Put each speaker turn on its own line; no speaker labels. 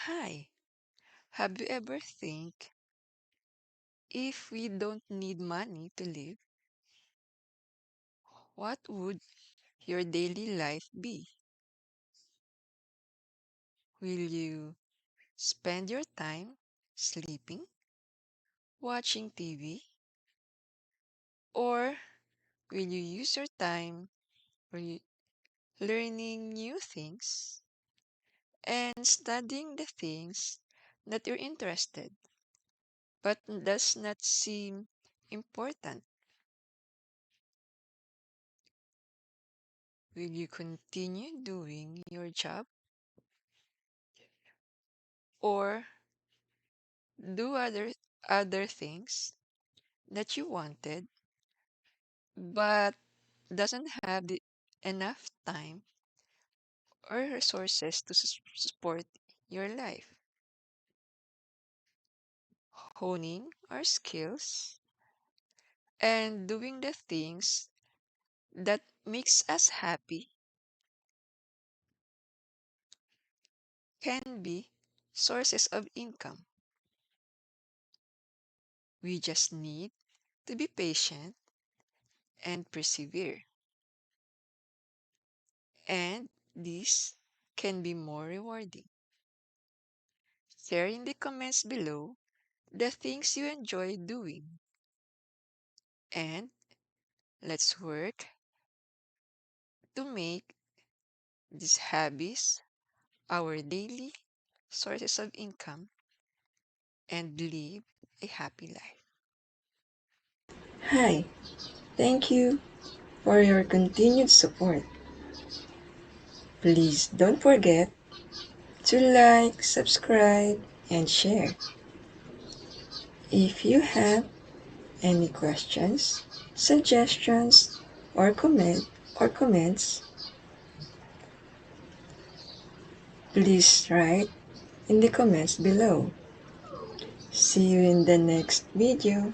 Hi, have you ever think if we don't need money to live, what would your daily life be? Will you spend your time sleeping, watching TV, or will you use your time re- learning new things and studying the things that you're interested but does not seem important? Will you continue doing your job or do other things that you wanted but doesn't have enough time or resources to support your life? Honing our skills and doing the things that makes us happy can be sources of income. We just need to be patient and persevere. And this can be more rewarding. Share in the comments below the things you enjoy doing, and let's work to make these hobbies our daily sources of income and live a happy life.
Hi, thank you for your continued support. Please don't forget to like, subscribe, and share. If you have any questions, suggestions, or comments, please write in the comments below. See you in the next video.